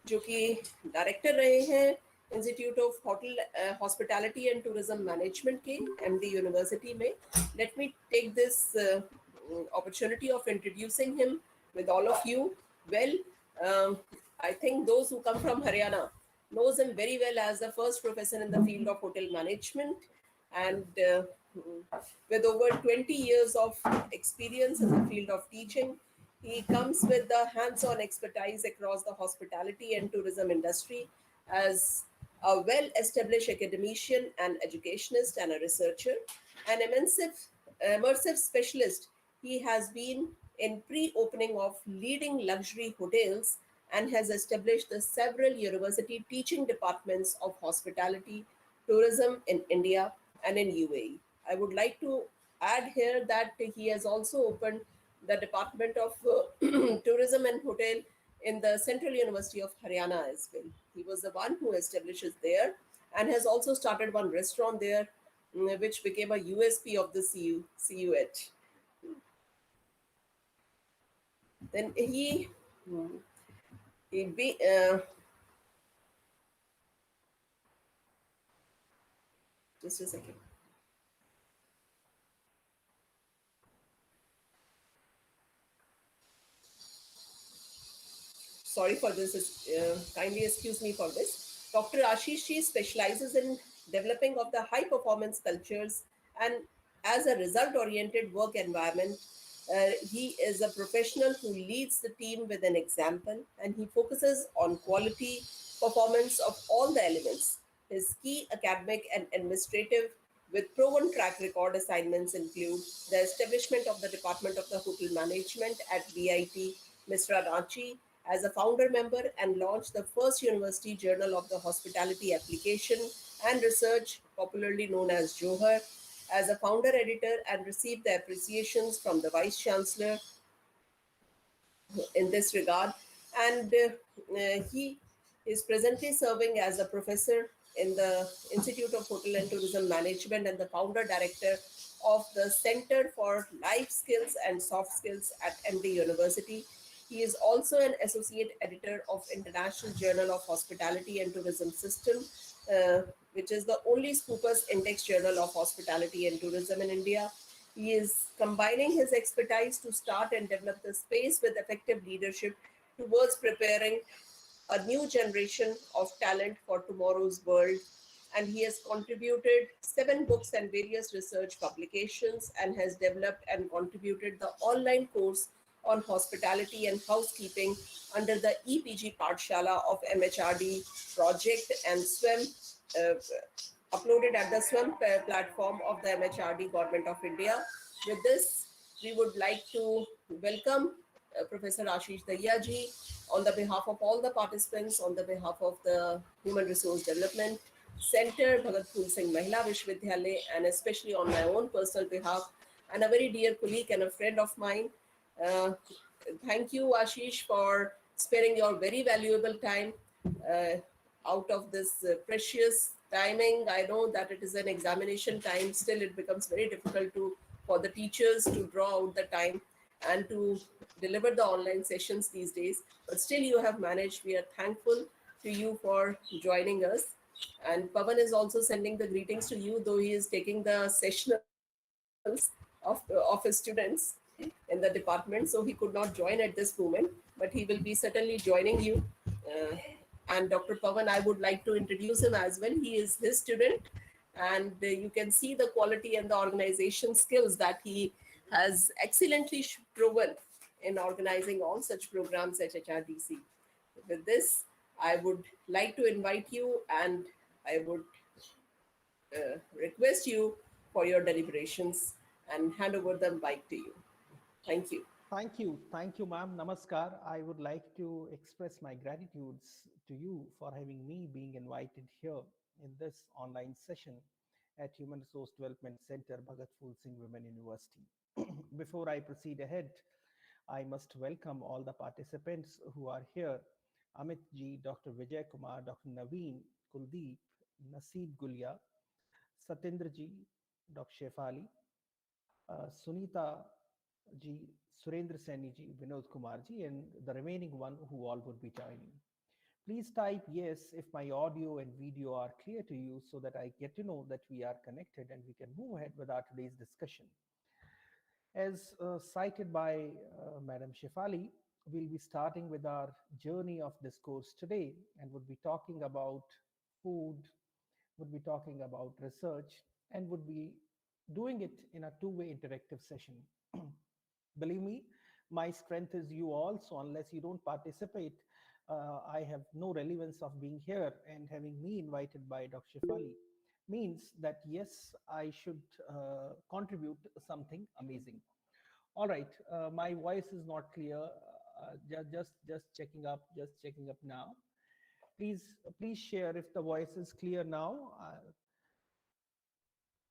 जो कि डायरेक्टर रहे हैं institute of hotel hospitality and tourism management के एमडी यूनिवर्सिटी में. Let me take this opportunity of introducing him with all of you. Well, I think those who come from Haryana knows him very well as the first professor in the field of hotel management, and with over 20 years of experience in the field of teaching. He comes with the hands-on expertise across the hospitality and tourism industry as a well-established academician and educationist and a researcher, an immersive specialist. He has been in pre-opening of leading luxury hotels and has established the several university teaching departments of hospitality, tourism in India and in UAE. I would like to add here that he has also opened the Department of Tourism and Hotel in the Central University of Haryana as well. He was the one who establishes there and has also started one restaurant there, which became a USP of the CUH. Then he be, just a second. Sorry for this. Kindly excuse me for this. Dr. Ashish specializes in developing of the high performance cultures and as a result oriented work environment. He is a professional who leads the team with an example, and he focuses on quality performance of all the elements. His key academic and administrative with proven track record assignments include the establishment of the Department of the Hotel Management at VIT Misra Ranchi as a founder member, and launched the first university journal of the hospitality application and research, popularly known as Johar, as a founder editor, and received the appreciations from the Vice Chancellor in this regard. And he is presently serving as a professor in the Institute of Hotel and Tourism Management and the founder director of the Center for Life Skills and Soft Skills at MD University. He is also an associate editor of International Journal of Hospitality and Tourism System, which is the only Scoopers Index journal of hospitality and tourism in India. He is combining his expertise to start and develop the space with effective leadership towards preparing a new generation of talent for tomorrow's world. And he has contributed 7 books and various research publications, and has developed and contributed the online course on hospitality and housekeeping under the EPG Pathshala of MHRD project, and uploaded at the SWAM platform of the MHRD Government of India. With this, we would like to welcome Professor Ashish Dahiya ji on the behalf of all the participants, on the behalf of the Human Resource Development Center, Phool Singh Mahila Vidyalaya, and especially on my own personal behalf, and a very dear colleague and a friend of mine. Thank you, Ashish, for sparing your very valuable time out of this precious timing. I know that it is an examination time. Still, it becomes very difficult for the teachers to draw out the time and to deliver the online sessions these days. But still, you have managed. We are thankful to you for joining us. And Pavan is also sending the greetings to you, though he is taking the sessionals of his students in the department, so he could not join at this moment, but he will be certainly joining you. And Dr. Pavan, I would like to introduce him as well. He is his student, and you can see the quality and the organization skills that he has excellently proven in organizing all such programs at HRDC. With this, I would like to invite you, and I would request you for your deliberations and hand over the mic to you. Thank you. Thank you, ma'am. Namaskar. I would like to express my gratitudes to you for having me being invited here in this online session at Human Resource Development Center, Bhagat Phool Singh Women University. Before I proceed ahead, I must welcome all the participants who are here. Amit ji, Dr. Vijay Kumar, Dr. Naveen, Kuldeep, Naseeb Gulia, Satendra ji, Dr. Shefali, Sunita ji, Surendra Saini ji, Vinod Kumar ji, and the remaining one who all would be joining. Please type yes if my audio and video are clear to you so that I get to know that we are connected and we can move ahead with our today's discussion. As cited by Madam Shefali, we'll be starting with our journey of discourse today and would be talking about food, would be talking about research, and would be doing it in a two-way interactive session. Believe me, my strength is you all, so unless you don't participate, I have no relevance of being here, and having me invited by Dr. Shefali means that yes, I should contribute something amazing. All right, my voice is not clear. Just checking up, just checking up now. Please share if the voice is clear now.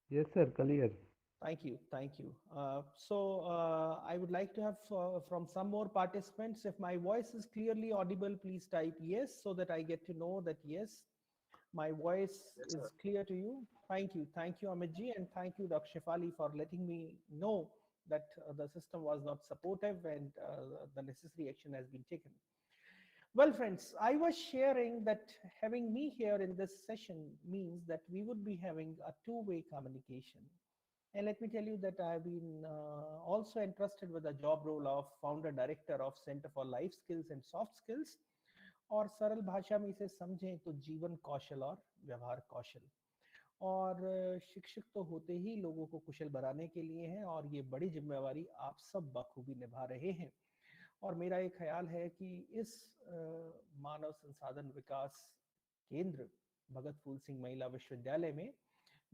Yes, sir, clear. Thank you, thank you. I would like to have from some more participants. If my voice is clearly audible, please type yes so that I get to know that yes, my voice Yes, sir. is clear to you. Thank you, Amitji, and thank you, Dr. Shefali, for letting me know that the system was not supportive and the necessary action has been taken. Well, friends, I was sharing that having me here in this session means that we would be having a two-way communication. And let me tell you that I've been also entrusted with the job role of founder director of Center for Life Skills and Soft Skills, और सरल भाषा में इसे समझें तो जीवन कौशल और व्यवहार कौशल। और शिक्षक तो होते ही लोगों को कुशल बनाने के लिए हैं और ये बड़ी जिम्मेवारी आप सब बखूबी निभा रहे हैं। और मेरा एक ख्याल है कि इस मानव संसाधन विकास केंद्र भगत फूल सिंह महिला विश्वविद्यालय में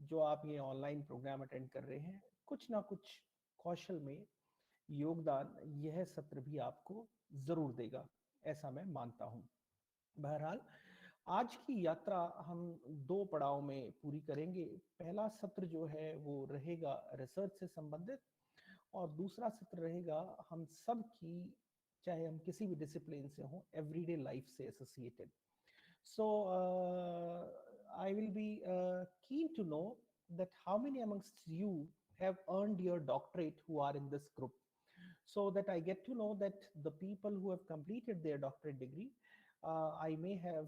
जो आप ये ऑनलाइन प्रोग्राम अटेंड कर रहे हैं, कुछ ना कुछ कौशल में योगदान यह सत्र भी आपको जरूर देगा, ऐसा मैं मानता हूं। बहरहाल आज की यात्रा हम दो पड़ाव में पूरी करेंगे। पहला सत्र जो है वो रहेगा रिसर्च से संबंधित और दूसरा सत्र रहेगा हम सब की, चाहे हम किसी भी डिसिप्लिन से हों, एवरीडे लाइफ से associated. So I will be keen to know that how many amongst you have earned your doctorate who are in this group, so that I get to know that the people who have completed their doctorate degree, I may have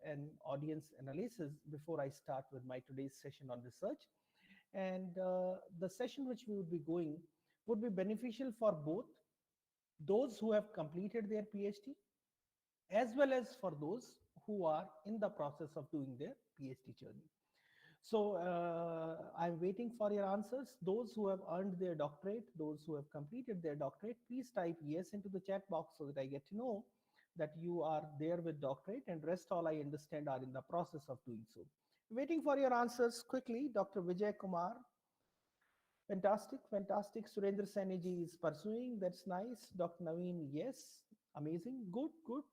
an audience analysis before I start with my today's session on research. And the session which we would be going would be beneficial for both those who have completed their PhD as well as for those who are in the process of doing their PhD journey. So I'm waiting for your answers. Those who have earned their doctorate, those who have completed their doctorate, please type yes into the chat box so that I get to know that you are there with doctorate, and rest all I understand are in the process of doing so. Waiting for your answers quickly. Dr. Vijay Kumar, fantastic, fantastic. Surendra Saini is pursuing, that's nice. Dr. Naveen, yes, amazing, good, good.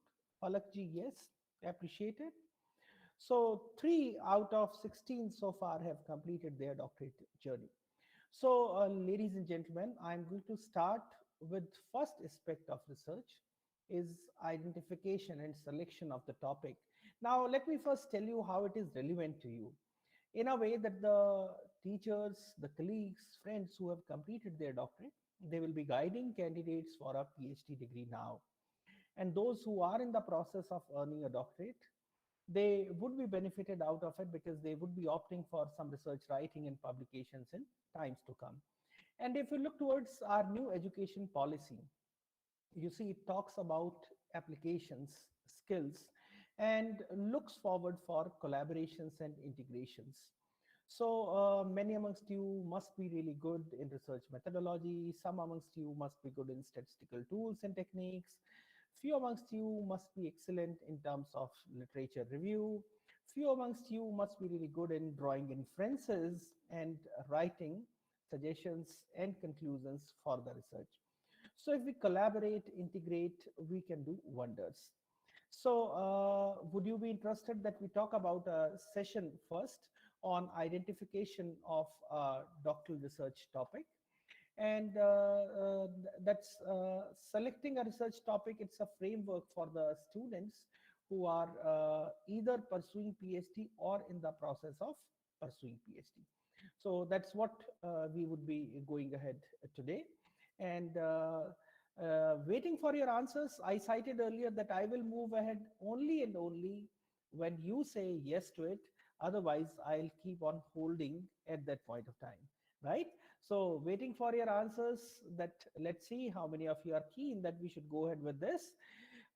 Palakji, yes, appreciated. So 3 out of 16 so far have completed their doctorate journey. So ladies and gentlemen, I'm going to start with first aspect of research is identification and selection of the topic. Now let me first tell you how it is relevant to you, in a way that the teachers, the colleagues, friends who have completed their doctorate, they will be guiding candidates for a PhD degree now. And those who are in the process of earning a doctorate, they would be benefited out of it because they would be opting for some research writing and publications in times to come. And if you look towards our new education policy, you see it talks about applications, skills, and looks forward for collaborations and integrations. So many amongst you must be really good in research methodology. Some amongst you must be good in statistical tools and techniques. Few amongst you must be excellent in terms of literature review. Few amongst you must be really good in drawing inferences and writing suggestions and conclusions for the research. So if we collaborate, integrate, we can do wonders. So would you be interested that we talk about a session first on identification of doctoral research topic? And that's selecting a research topic. It's a framework for the students who are either pursuing PhD or in the process of pursuing PhD. So that's what we would be going ahead today. And Waiting for your answers, I cited earlier that I will move ahead only and only when you say yes to it. Otherwise, I'll keep on holding at that point of time, right? So, waiting for your answers. That let's see how many of you are keen that we should go ahead with this.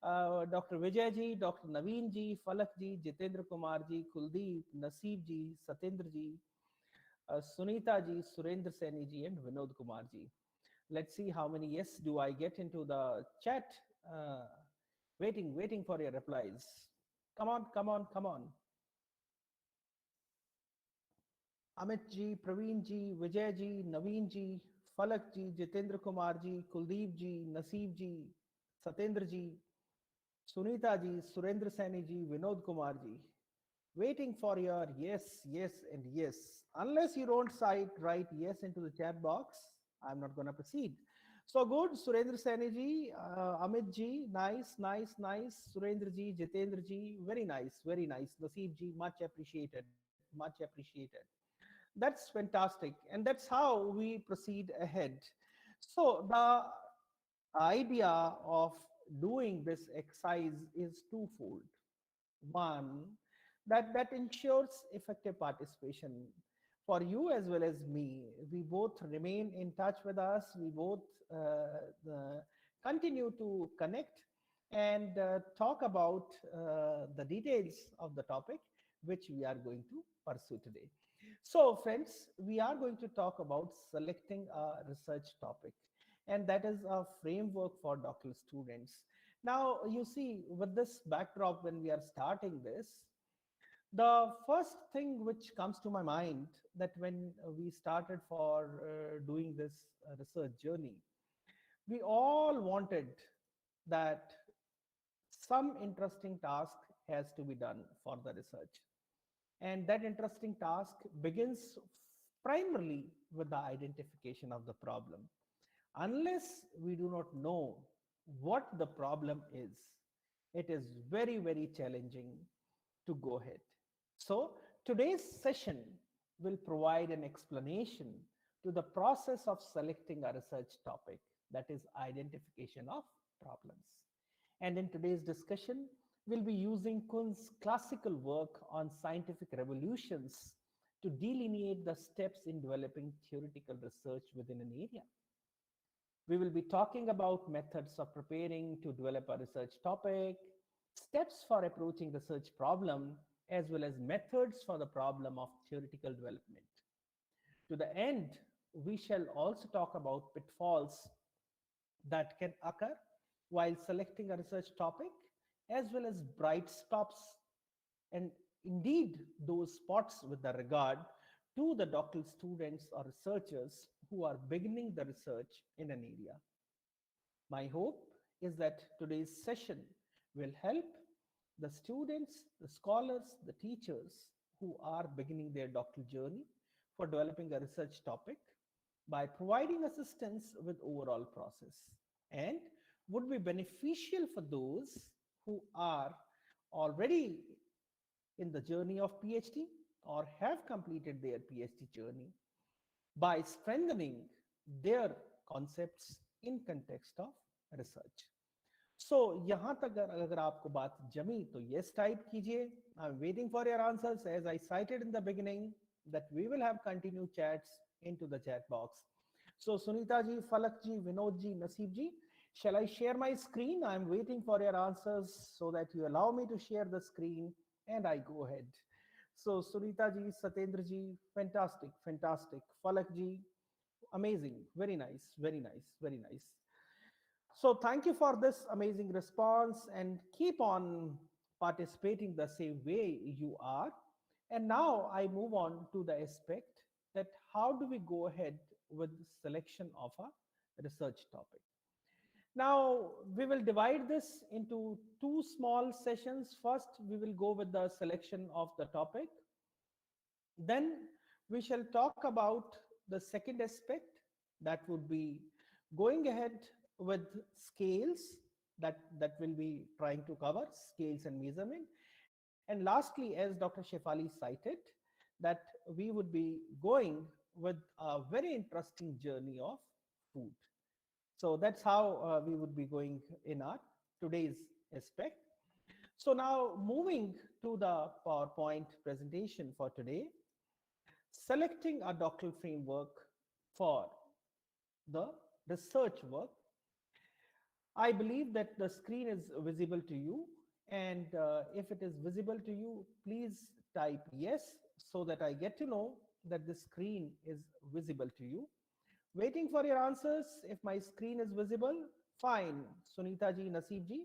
Dr. Vijay ji, Dr. Naveen ji, Falak ji, Jitendra Kumar ji, Kuldeep, Naseeb ji, Satyendra ji, Sunita ji, Surendra Saini ji, and Vinod Kumar ji. Let's see how many yes do I get into the chat. Uh, waiting for your replies. Come on, come on, come on. Amit ji, Praveen ji, Vijay ji, Naveen ji, Falak ji, Jitendra Kumar ji, Kuldeep ji, Naseeb ji, Satyendra ji, Sunita ji, Surendra Saini ji, Vinod Kumar ji. Waiting for your yes, yes, and yes. Unless you don't write yes into the chat box, I'm not going to proceed. So good, Surendra Saini ji, Amit ji, nice, nice, nice. Surendra ji, Jitendra ji, very nice, very nice. Naseeb ji, much appreciated, much appreciated. That's fantastic. And that's how we proceed ahead. So the idea of doing this exercise is twofold. One, that ensures effective participation for you as well as me. We both remain in touch with us. We both continue to connect and talk about the details of the topic which we are going to pursue today. So, friends, we are going to talk about selecting a research topic, and that is a framework for doctoral students. Now, you see, with this backdrop, when we are starting this, the first thing which comes to my mind that when we started for doing this research journey, we all wanted that some interesting task has to be done for the research. And that interesting task begins primarily with the identification of the problem. Unless we do not know what the problem is, it is very, very challenging to go ahead. So, today's session will provide an explanation to the process of selecting a research topic, that is, identification of problems. And in today's discussion, we'll be using Kuhn's classical work on scientific revolutions to delineate the steps in developing theoretical research within an area. We will be talking about methods of preparing to develop a research topic, steps for approaching research problem, as well as methods for the problem of theoretical development. To the end, we shall also talk about pitfalls that can occur while selecting a research topic, as well as bright spots and indeed those spots with the regard to the doctoral students or researchers who are beginning the research in an area. My hope is that today's session will help the students, the scholars, the teachers who are beginning their doctoral journey for developing a research topic by providing assistance with overall process, and would be beneficial for those who are already in the journey of PhD or have completed their PhD journey by strengthening their concepts in context of research. So यहाँ तक अगर आपको बात जमी तो yes type कीजिए. I'm waiting for your answers, as I cited in the beginning that we will have continued chats into the chat box. So Sunita ji, Falak ji, Vinod ji, Naseeb ji, shall I share my screen? I'm waiting for your answers so that you allow me to share the screen and I go ahead. So Sunita ji, Satyendra ji, fantastic, fantastic. Falak ji, amazing, very nice, very nice, very nice. So thank you for this amazing response and keep on participating the same way you are. And now I move on to the aspect that how do we go ahead with selection of a research topic. Now we will divide this into two small sessions. First, we will go with the selection of the topic. Then we shall talk about the second aspect, that would be going ahead with scales that will be trying to cover scales and measurement. And lastly, as Dr. Shefali cited, that we would be going with a very interesting journey of food. So that's how we would be going in our today's aspect. So now moving to the PowerPoint presentation for today, selecting a doctoral framework for the research work. I believe that the screen is visible to you, and if it is visible to you, please type yes so that I get to know that the screen is visible to you. Waiting for your answers. If my screen is visible, fine. Sunita ji, Naseeb ji,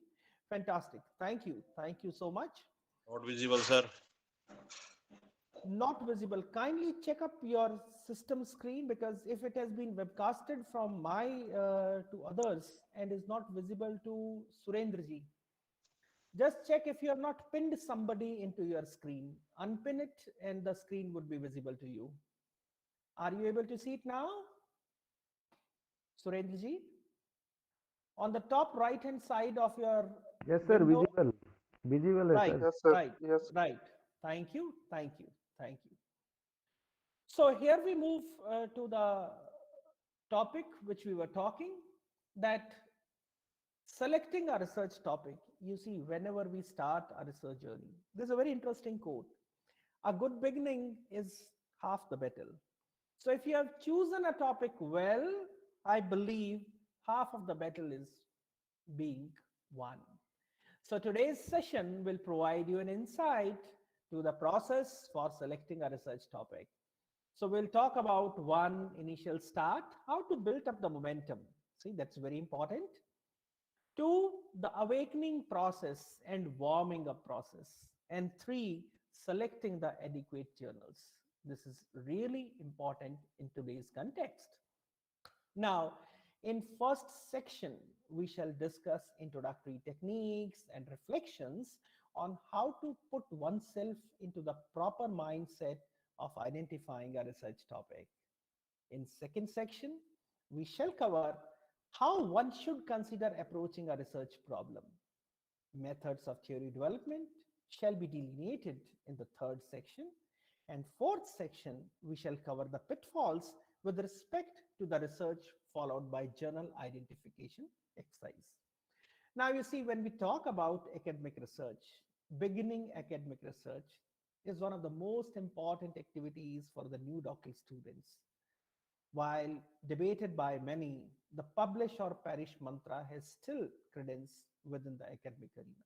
fantastic. Thank you. Thank you so much. Not visible, sir. Not visible. Kindly check up your system screen, because if it has been webcasted from my to others and is not visible to Surendra ji, just check if you have not pinned somebody into your screen. Unpin it and the screen would be visible to you. Are you able to see it now, Surendra ji? On the top right hand side of your Yes, sir. window. Visible. Visible, है, Right, sir. Yes, sir. right, Yes. right. Thank you, thank you, thank you. So here we move to the topic which we were talking, that selecting a research topic. You see, whenever we start a research journey, there's a very interesting quote. A good beginning is half the battle. So if you have chosen a topic well, I believe half of the battle is being won. So today's session will provide you an insight to the process for selecting a research topic. So we'll talk about one, initial start, how to build up the momentum. See, that's very important. Two, the awakening process and warming up process. And three, selecting the adequate journals. This is really important in today's context. Now, in first section, we shall discuss introductory techniques and reflections on how to put oneself into the proper mindset of identifying a research topic. In second section, we shall cover how one should consider approaching a research problem. Methods of theory development shall be delineated in the third section. And fourth section, we shall cover the pitfalls with respect to the research, followed by journal identification exercise. Now, you see, when we talk about academic research, beginning academic research is one of the most important activities for the new doctoral students. While debated by many, the publish or perish mantra has still credence within the academic arena.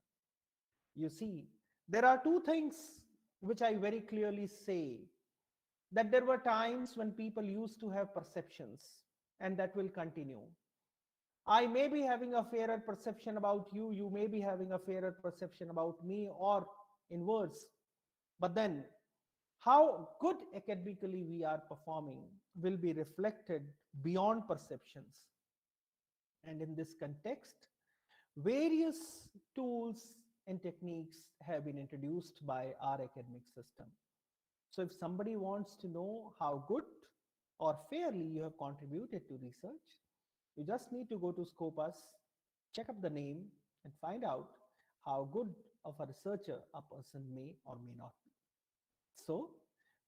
You see, there are two things which I very clearly say, that there were times when people used to have perceptions, and that will continue. I may be having a fairer perception about you, you may be having a fairer perception about me, or inverse. But then, how good academically we are performing will be reflected beyond perceptions. And in this context, various tools and techniques have been introduced by our academic system. So if somebody wants to know how good or fairly you have contributed to research, you just need to go to Scopus, check up the name, and find out how good of a researcher a person may or may not be. So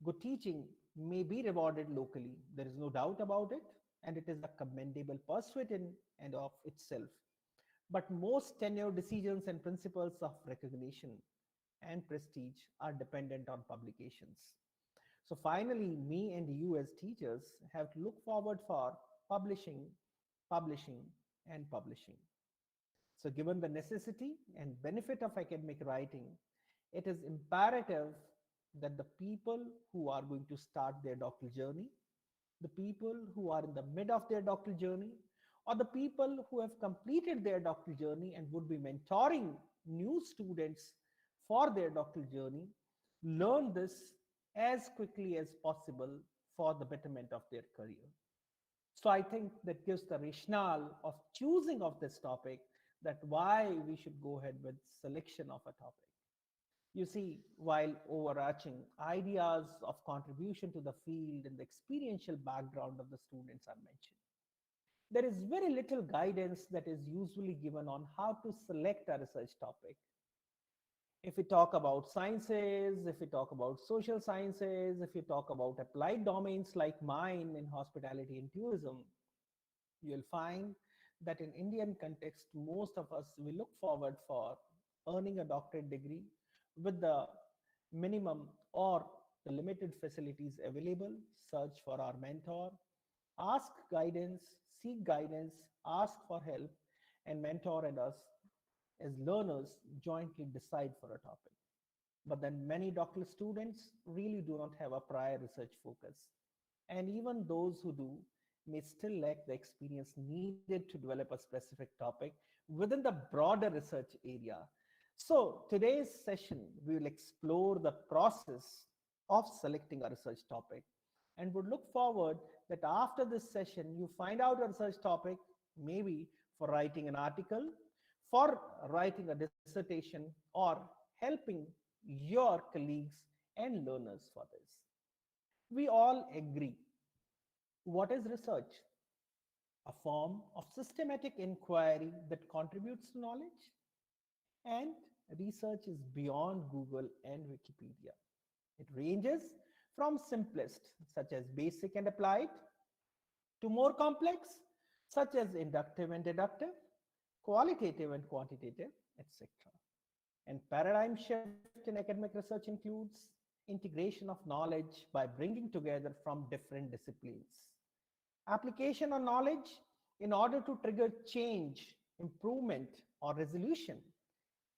good teaching may be rewarded locally. There is no doubt about it, and it is a commendable pursuit in and of itself. But most tenure decisions and principles of recognition and prestige are dependent on publications. So finally, me and you as teachers have to look forward for publishing, publishing, and publishing. So given the necessity and benefit of academic writing, it is imperative that the people who are going to start their doctoral journey, the people who are in the mid of their doctoral journey, or the people who have completed their doctoral journey and would be mentoring new students for their doctoral journey, learn this as quickly as possible for the betterment of their career. So I think that gives the rationale of choosing of this topic, that why we should go ahead with selection of a topic. You see, while overarching ideas of contribution to the field and the experiential background of the students are mentioned, there is very little guidance that is usually given on how to select a research topic. If we talk about sciences, if we talk about social sciences, if we talk about applied domains like mine in hospitality and tourism, you'll find that in Indian context, most of us, we look forward for earning a doctorate degree with the minimum or the limited facilities available, search for our mentor, ask guidance, seek guidance, ask for help, and mentor and us as learners jointly decide for a topic. But then many doctoral students really do not have a prior research focus. And even those who do may still lack the experience needed to develop a specific topic within the broader research area. So today's session, we will explore the process of selecting a research topic and would look forward that after this session, you find out a research topic, maybe for writing an article, for writing a dissertation, or helping your colleagues and learners for this. We all agree. What is research? A form of systematic inquiry that contributes to knowledge. And research is beyond Google and Wikipedia. It ranges from simplest, such as basic and applied, to more complex, such as inductive and deductive, qualitative and quantitative, etc. And paradigm shift in academic research includes integration of knowledge by bringing together from different disciplines. Application of knowledge in order to trigger change, improvement, or resolution,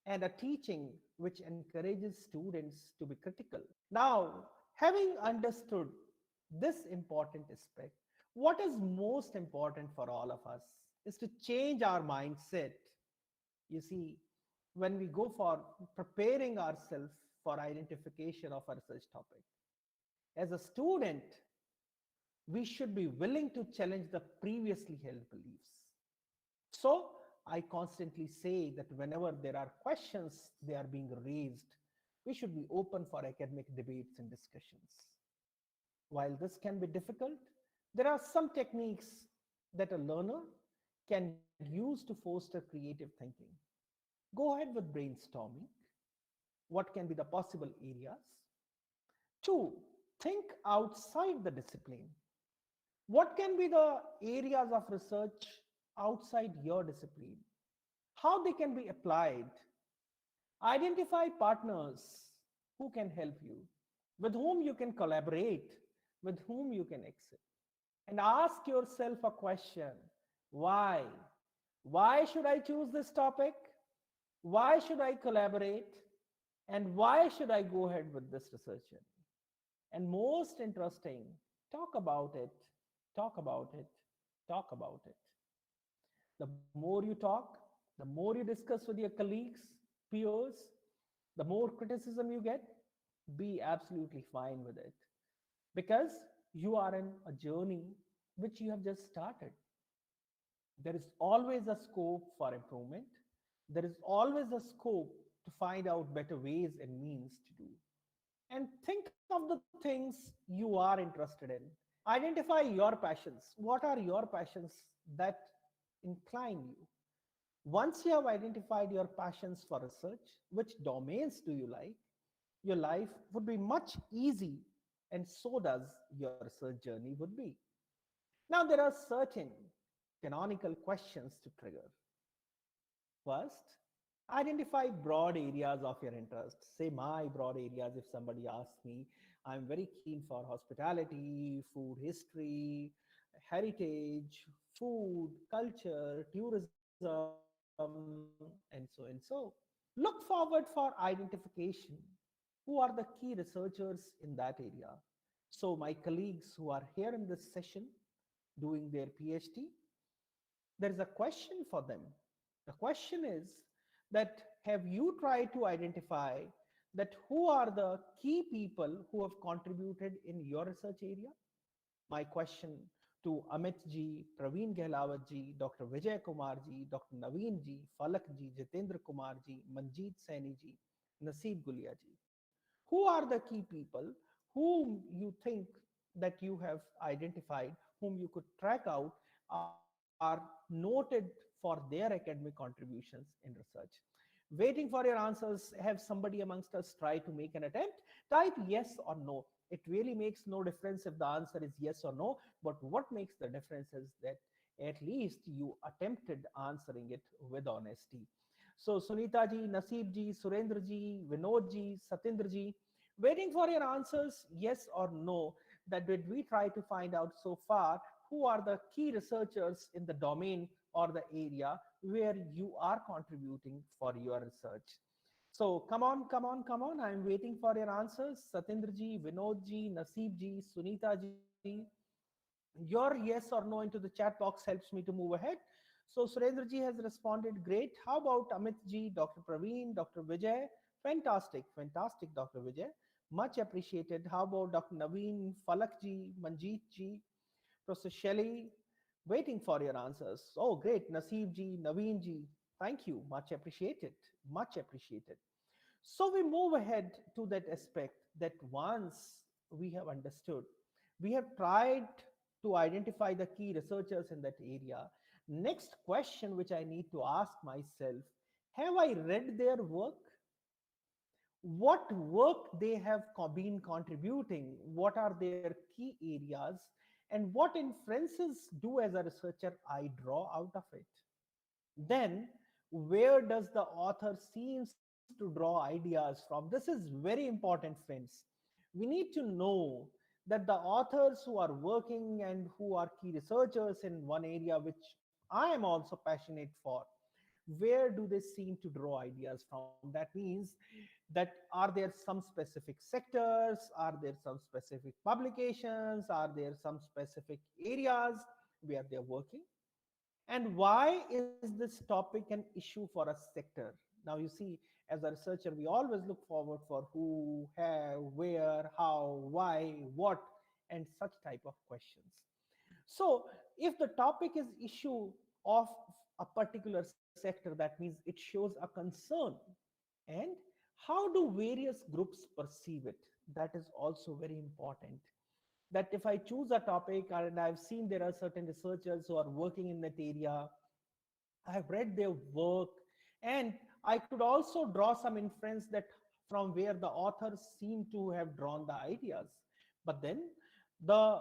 and a teaching which encourages students to be critical. Now, having understood this important aspect, what is most important for all of us is to change our mindset. You see, when we go for preparing ourselves for identification of a research topic, as a student, we should be willing to challenge the previously held beliefs. So I constantly say that whenever there are questions they are being raised, we should be open for academic debates and discussions. While this can be difficult, there are some techniques that a learner can use to foster creative thinking. Go ahead with brainstorming. What can be the possible areas? Two, think outside the discipline. What can be the areas of research outside your discipline? How they can be applied? Identify partners who can help you, with whom you can collaborate, with whom you can exit. And ask yourself a question. Why? Why should I choose this topic? Why should I collaborate? And why should I go ahead with this research journey? And most interesting, talk about it, talk about it, talk about it. The more you talk, the more you discuss with your colleagues, peers, the more criticism you get, be absolutely fine with it. Because you are in a journey which you have just started. There is always a scope for improvement. There is always a scope to find out better ways and means to do. And think of the things you are interested in. Identify your passions. What are your passions that incline you? Once you have identified your passions for research, which domains do you like, your life would be much easy, and so does your research journey would be. Now, there are certain canonical questions to trigger. First, identify broad areas of your interest. Say my broad areas. If somebody asks me, I'm very keen for hospitality, food history, heritage, food, culture, tourism, and so. Look forward for identification. Who are the key researchers in that area? So my colleagues who are here in this session doing their PhD, there is a question for them. The question is that have you tried to identify that who are the key people who have contributed in your research area? My question to Amit ji, Praveen Gehlawat ji, Dr. Vijay Kumar ji, Dr. Naveen ji, Falak ji, Jitendra Kumar ji, Manjeet Saini ji, Naseeb Gulia ji. Who are the key people whom you think that you have identified, whom you could track out, are noted for their academic contributions in research? Waiting for your answers. Have somebody amongst us try to make an attempt? Type yes or no. It really makes no difference if the answer is yes or no, but what makes the difference is that At least you attempted answering it with honesty. So, Sunita ji, Naseeb ji, Surendra ji, Vinod ji, Satindra ji, waiting for your answers, yes or no. That did we try to find out so far who are the key researchers in the domain or the area where you are contributing for your research. So come on, come on, come on. I'm waiting for your answers. Satindra ji, Vinod ji, Naseeb ji, Sunita ji. Your yes or no into the chat box helps me to move ahead. So Surendra ji has responded, great. How about Amit ji, Dr. Praveen, Dr. Vijay? Fantastic, fantastic, Dr. Vijay. Much appreciated. How about Dr. Naveen, Falak ji, Manjeet ji, Professor Shelley? Waiting for your answers. Oh, great. Naseeb ji, Naveen ji. Thank you. Much appreciated. Much appreciated. So we move ahead to that aspect that once we have understood, we have tried to identify the key researchers in that area. Next question, which I need to ask myself, have I read their work? What work they have been contributing? What are their key areas? And what inferences do as a researcher I draw out of it? Then where does the author seems to draw ideas from? This is very important, friends. We need to know that the authors who are working and who are key researchers in one area which I am also passionate for, where do they seem to draw ideas from? That means that are there some specific sectors, are there some specific publications, are there some specific areas where they're working? And why is this topic an issue for a sector? Now, you see, as a researcher, we always look forward for who, have, where, how, why, what, and such type of questions. So, if the topic is issue of a particular sector, that means it shows a concern. And how do various groups perceive it? That is also very important. That if I choose a topic and I've seen there are certain researchers who are working in that area, I've read their work, and I could also draw some inference that from where the authors seem to have drawn the ideas. But then the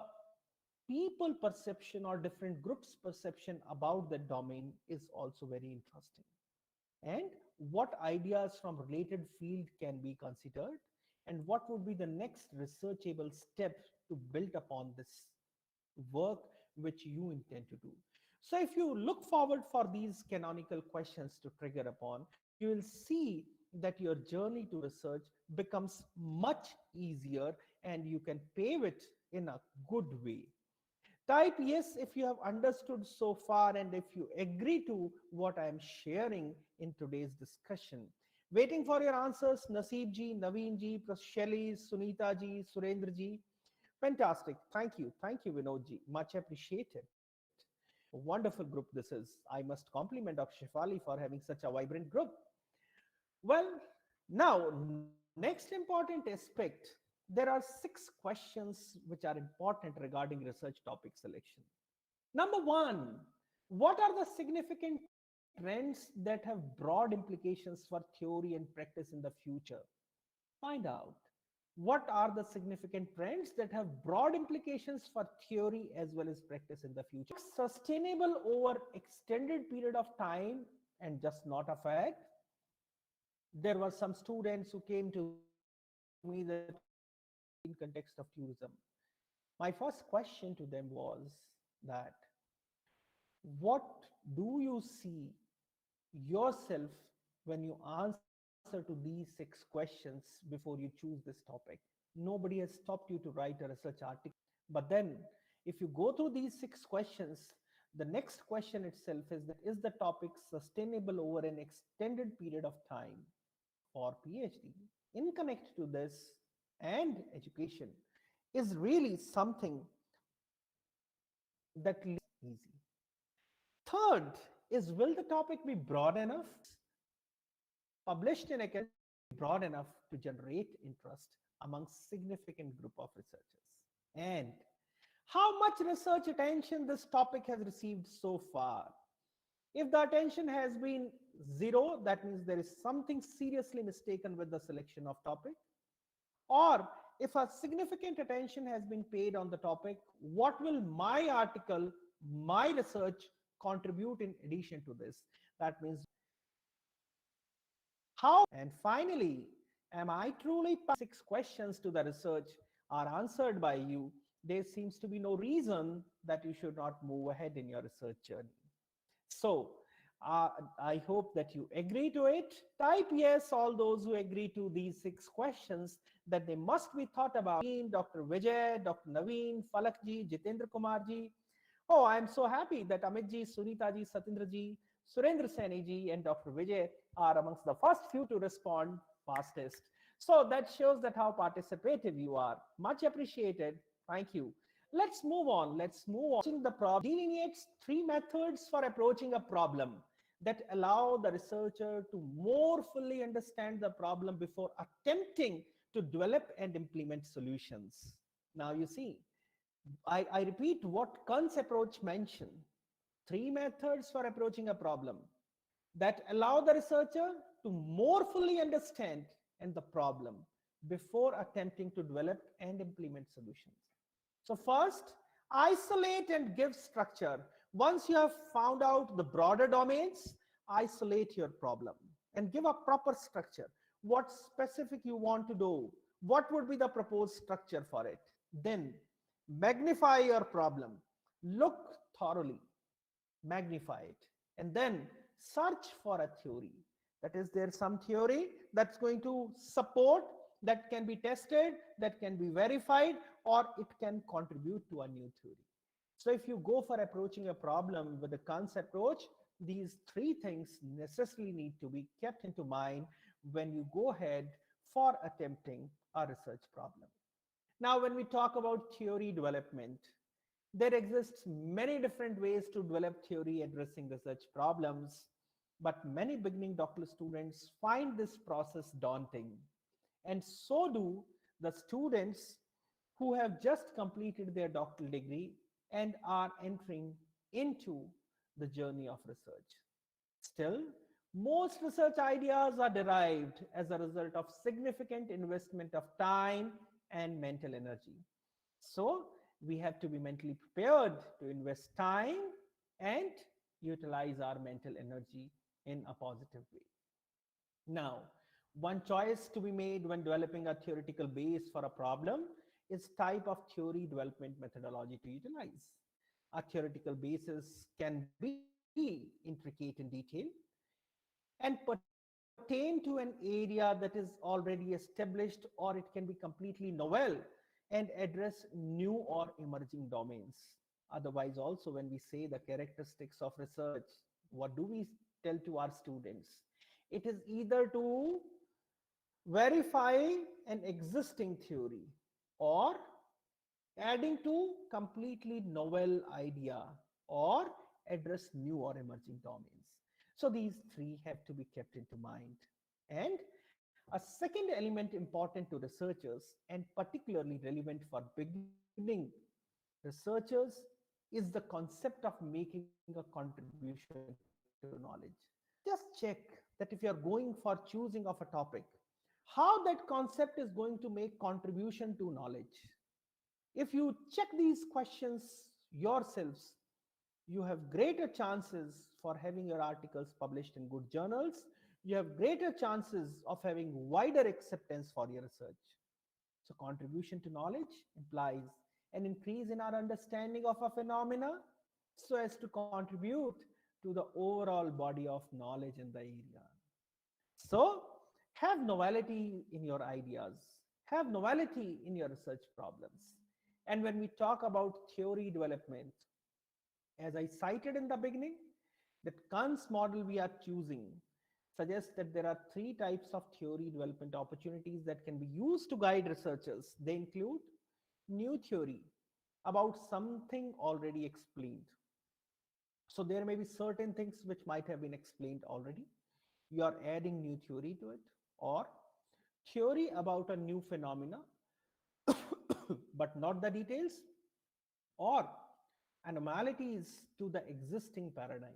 people perception or different groups perception about the domain is also very interesting. And what ideas from related field can be considered, and what would be the next researchable step to build upon this work which you intend to do. So if you look forward for these canonical questions to trigger upon, you will see that your journey to research becomes much easier and you can pave it in a good way. Type yes if you have understood so far and if you agree to what I am sharing in today's discussion. Waiting for your answers, Naseeb ji, Naveen ji, Shelley, Sunita ji, Surendra ji. Fantastic. Thank you, Vinod ji. Much appreciated. A wonderful group this is. I must compliment Dr. Shefali for having such a vibrant group. Well, now, next important aspect, there are 6 questions which are important regarding research topic selection. Number one, what are the significant trends that have broad implications for theory and practice in the future? Find out. What are the significant trends that have broad implications for theory as well as practice in the future? Sustainable over extended period of time and just not a fact. There were some students who came to me that in context of tourism. My first question to them was that what do you see yourself when you answer to these 6 questions before you choose this topic? Nobody has stopped you to write a research article. But then, if you go through these 6 questions, the next question itself is that is the topic sustainable over an extended period of time for PhD? In connect to this and education is really something that leaves easy. Third is will the topic be broad enough? Published in academic broad enough to generate interest among significant group of researchers? And how much research attention this topic has received so far? If the attention has been zero, that means there is something seriously mistaken with the selection of topic. Or if a significant attention has been paid on the topic, what will my article my research contribute in addition to this? That means how, and finally, am I truly 6 questions to the research are answered by you? There seems to be no reason that you should not move ahead in your research journey. So, uh, I hope that you agree to it. Type yes, all those who agree to these 6 questions that they must be thought about. Dr. Vijay, Dr. Naveen, Falakji, Jitendra Kumarji. Oh, I am so happy that Amitji, Sunitaji, Satindraji, Surendra Saini and Dr. Vijay are amongst the first few to respond fastest. So that shows that how participative you are. Much appreciated. Thank you. Let's move on. Let's move on. The problem delineates 3 methods for approaching a problem that allow the researcher to more fully understand the problem before attempting to develop and implement solutions. Now you see, I repeat what Kant's approach mentioned. 3 methods for approaching a problem that allow the researcher to more fully understand and the problem before attempting to develop and implement solutions. So first, isolate and give structure. Once you have found out the broader domains, isolate your problem and give a proper structure. What specific you want to do? What would be the proposed structure for it? Then magnify your problem. Look thoroughly, magnify it, and then search for a theory. That is, there's some theory that's going to support, that can be tested, that can be verified, or it can contribute to a new theory. So if you go for approaching a problem with a concept approach, these 3 things necessarily need to be kept into mind when you go ahead for attempting a research problem. Now, when we talk about theory development, there exists many different ways to develop theory addressing research problems, but many beginning doctoral students find this process daunting. And so do the students who have just completed their doctoral degree and are entering into the journey of research. Still, most research ideas are derived as a result of significant investment of time and mental energy. So, we have to be mentally prepared to invest time and utilize our mental energy in a positive way. Now, one choice to be made when developing a theoretical base for a problem is type of theory development methodology to utilize. A theoretical basis can be intricate in detail and pertain to an area that is already established, or it can be completely novel and address new or emerging domains. Otherwise, also, when we say the characteristics of research, what do we tell to our students? It is either to verify an existing theory or adding to completely novel idea or address new or emerging domains. So these 3 have to be kept into mind. And a second element important to researchers and particularly relevant for beginning researchers is the concept of making a contribution to knowledge. Just check that if you are going for choosing of a topic, how that concept is going to make contribution to knowledge. If you check these questions yourselves, you have greater chances for having your articles published in good journals. You have greater chances of having wider acceptance for your research. So contribution to knowledge implies an increase in our understanding of a phenomena so as to contribute to the overall body of knowledge in the area. So have novelty in your ideas, have novelty in your research problems. And when we talk about theory development, as I cited in the beginning, that Kant's model we are choosing suggests that there are 3 types of theory development opportunities that can be used to guide researchers. They include new theory about something already explained. So there may be certain things which might have been explained already. You are adding new theory to it, or theory about a new phenomena, but not the details, or anomalies to the existing paradigms.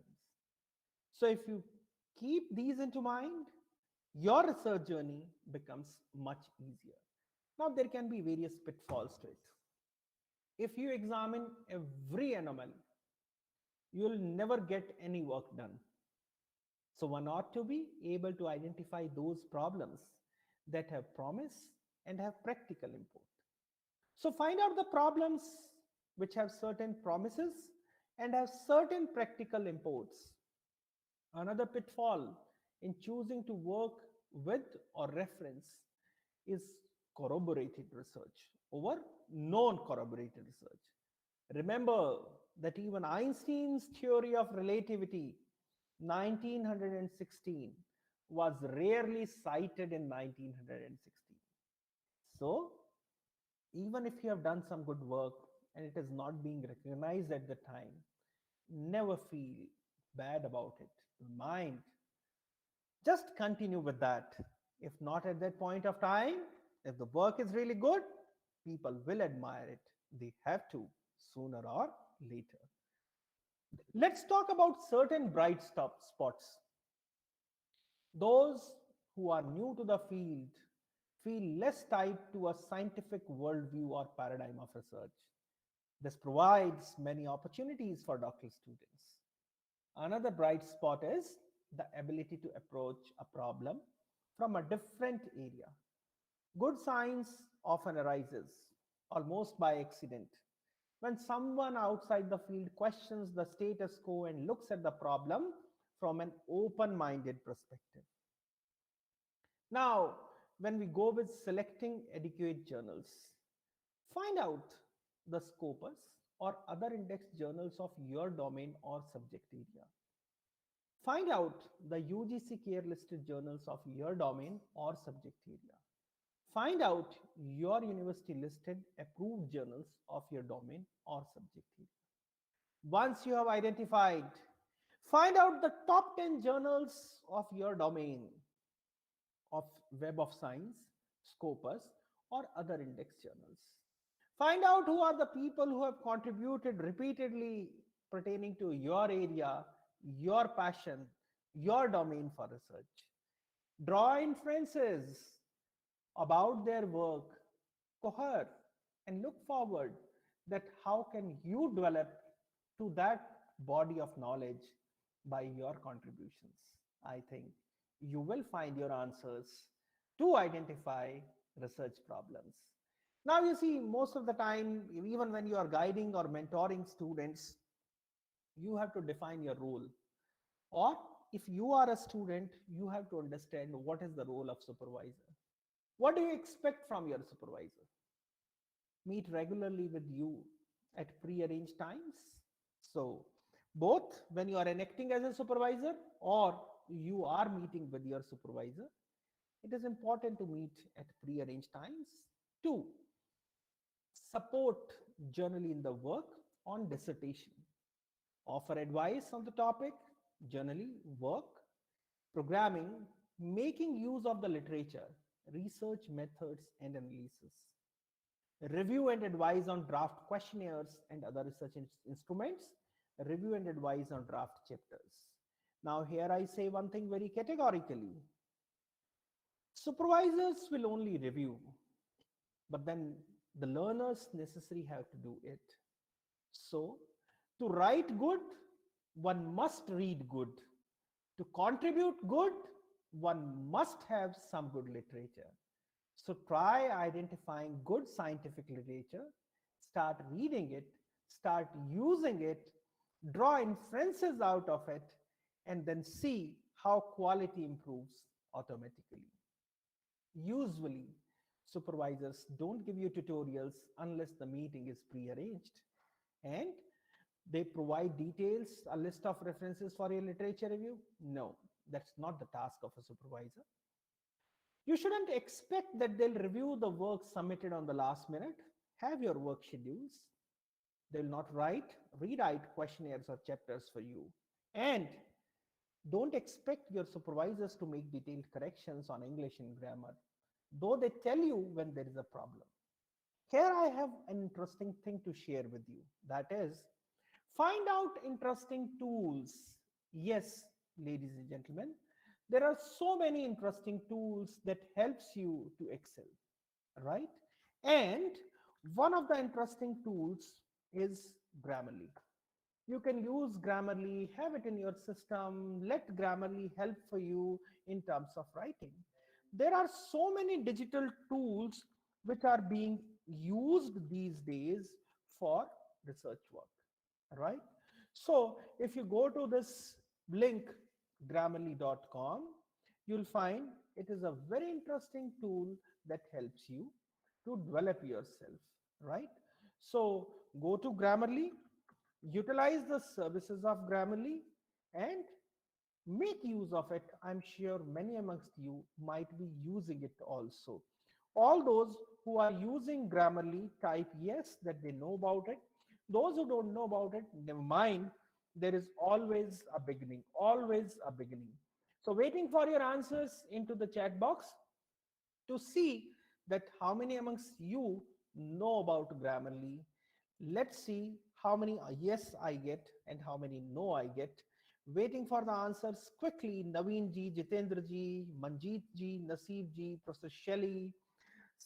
So if you keep these into mind, your research journey becomes much easier. Now, there can be various pitfalls to it. If you examine every anomaly, you'll never get any work done. So one ought to be able to identify those problems that have promise and have practical import. So find out the problems which have certain promises and have certain practical imports. Another pitfall in choosing to work with or reference is corroborated research over non corroborated research. Remember that even Einstein's theory of relativity 1916 was rarely cited in 1916. So, even if you have done some good work and it is not being recognized at the time, never feel bad about it. Mind, just continue with that. If not at that point of time, if the work is really good, people will admire it. They have to sooner or later. Let's talk about certain bright spots. Those who are new to the field feel less tied to a scientific worldview or paradigm of research. This provides many opportunities for doctoral students. Another bright spot is the ability to approach a problem from a different area. Good science often arises almost by accident when someone outside the field questions the status quo and looks at the problem from an open minded perspective. Now, when we go with selecting adequate journals, find out the Scopus or other index journals of your domain or subject area. Find out the UGC care listed journals of your domain or subject area. Find out your university listed approved journals of your domain or subject area. Once you have identified, find out the top 10 journals of your domain of Web of Science, Scopus, or other index journals. Find out who are the people who have contributed repeatedly pertaining to your area, your passion, your domain for research. Draw inferences about their work, cohere, and look forward that how can you develop to that body of knowledge by your contributions. I think you will find your answers to identify research problems. Now, you see, most of the time, even when you are guiding or mentoring students, you have to define your role. Or if you are a student, you have to understand what is the role of supervisor. What do you expect from your supervisor? Meet regularly with you at pre-arranged times. So, both when you are enacting as a supervisor or you are meeting with your supervisor, it is important to meet at pre-arranged times. Two, support generally in the work on dissertation. Offer advice on the topic, generally work, programming, making use of the literature, research methods and analysis. Review and advise on draft questionnaires and other research instruments. Review and advise on draft chapters. Now here I say one thing very categorically. Supervisors will only review, but then the learners necessarily have to do it. So to write good, one must read good. To contribute good, one must have some good literature. So try identifying good scientific literature, start reading it, start using it, draw inferences out of it, and then see how quality improves automatically. Usually, supervisors don't give you tutorials unless the meeting is pre-arranged. And they provide details, a list of references for your literature review. No, that's not the task of a supervisor. You shouldn't expect that they'll review the work submitted on the last minute. Have your work schedules. They'll not rewrite questionnaires or chapters for you. And don't expect your supervisors to make detailed corrections on English and grammar, though they tell you when there is a problem. Here I have an interesting thing to share with you. That is, find out interesting tools. Yes, ladies and gentlemen, there are so many interesting tools that helps you to excel, right? And one of the interesting tools is Grammarly. You can use Grammarly, have it in your system, let Grammarly help for you in terms of writing. There are so many digital tools which are being used these days for research work, right? So if you go to this link, grammarly.com, you'll find it is a very interesting tool that helps you to develop yourself, right? So go to Grammarly, utilize the services of Grammarly, and make use of it. I'm sure many amongst you might be using it also. All those who are using Grammarly, type yes that they know about it. Those who don't know about it, never mind. There is always a beginning, always a beginning. So waiting for your answers into the chat box to see that how many amongst you know about Grammarly. Let's see how many yes I get and how many no I get. Waiting for the answers quickly. Naveen ji, Jitendra ji, Manjeet ji, Naseeb ji, Professor Shelley,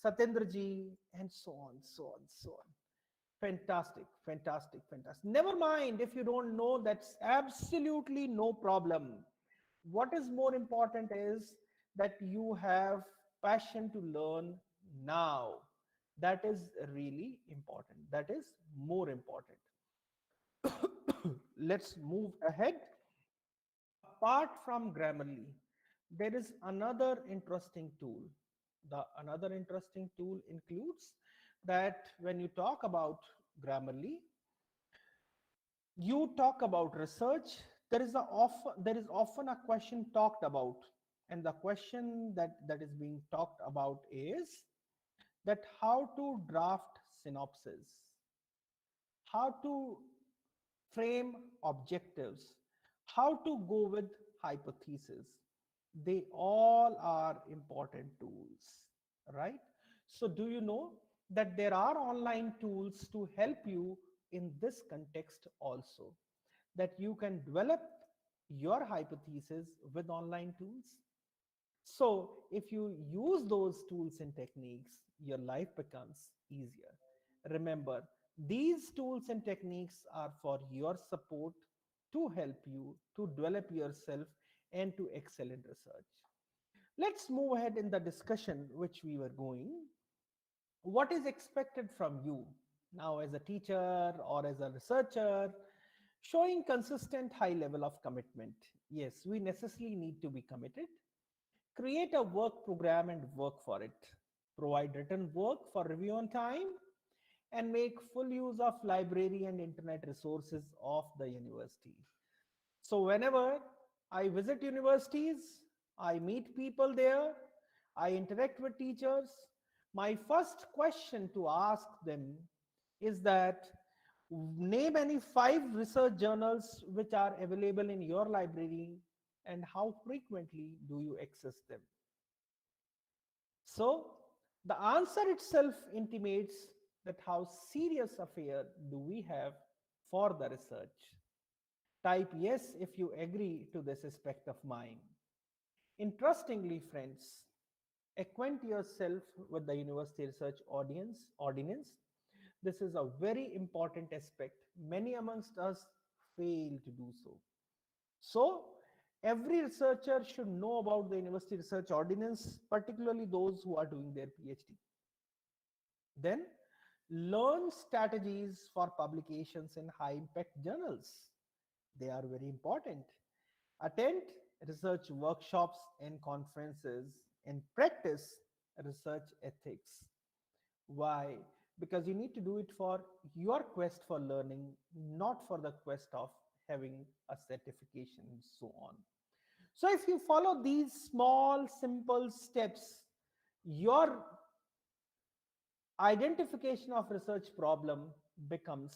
Satyendra ji, and so on, so on, so on. Fantastic, fantastic, fantastic. Never mind if you don't know, that's absolutely no problem. What is more important is that you have passion to learn now. That is really important. That is more important. Let's move ahead. Apart from Grammarly, there is another interesting tool. The another interesting tool includes that when you talk about Grammarly, you talk about research. There is often a question talked about, and the question that is being talked about is that how to draft synopsis, how to frame objectives, how to go with hypothesis. They all are important tools, right? So, do you know that there are online tools to help you in this context also? That you can develop your hypothesis with online tools. So, if you use those tools and techniques, your life becomes easier. Remember, these tools and techniques are for your support to help you to develop yourself and to excel in research. Let's move ahead in the discussion which we were going. What is expected from you now as a teacher or as a researcher? Showing consistent high level of commitment. Yes, we necessarily need to be committed. Create a work program and work for it. Provide written work for review on time, and make full use of library and internet resources of the university. So whenever I visit universities, I meet people there, I interact with teachers, my first question to ask them is that name any 5 research journals which are available in your library and how frequently do you access them. So the answer itself intimates that how serious affair do we have for the research. Type yes if you agree to this aspect of mine. Interestingly, friends, acquaint yourself with the university research ordinance. This is a very important aspect. Many amongst us fail to do so. So, every researcher should know about the university research ordinance, particularly those who are doing their PhD. Then, learn strategies for publications in high impact journals. They are very important. Attend research workshops and conferences and practice research ethics. Why? Because you need to do it for your quest for learning, not for the quest of having a certification and so on. So, if you follow these small, simple steps, your identification of research problem becomes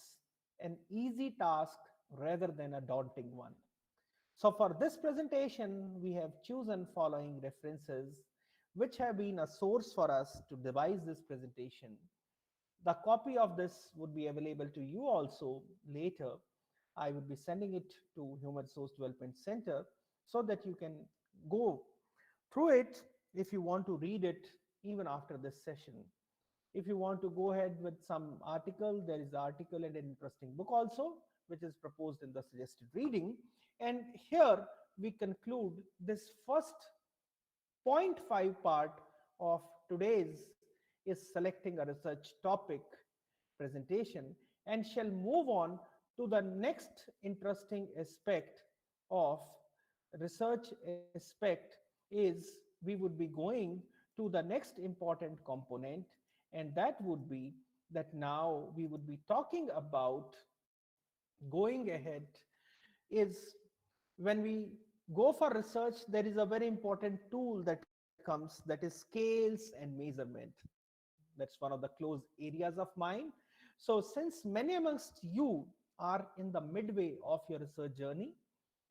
an easy task rather than a daunting one. So for this presentation, we have chosen following references which have been a source for us to devise this presentation. The copy of this would be available to you also later. I would be sending it to Human Resource Development Center so that you can go through it if you want to read it even after this session. If you want to go ahead with some article, there is an article and an interesting book also, which is proposed in the suggested reading. And here we conclude this first point 5 part of today's is selecting a research topic presentation, and shall move on to the next interesting aspect of research aspect is we would be going to the next important component, and that would be that now we would be talking about going ahead is when we go for research, there is a very important tool that comes, that is scales and measurement. That's one of the close areas of mine. So since many amongst you are in the midway of your research journey,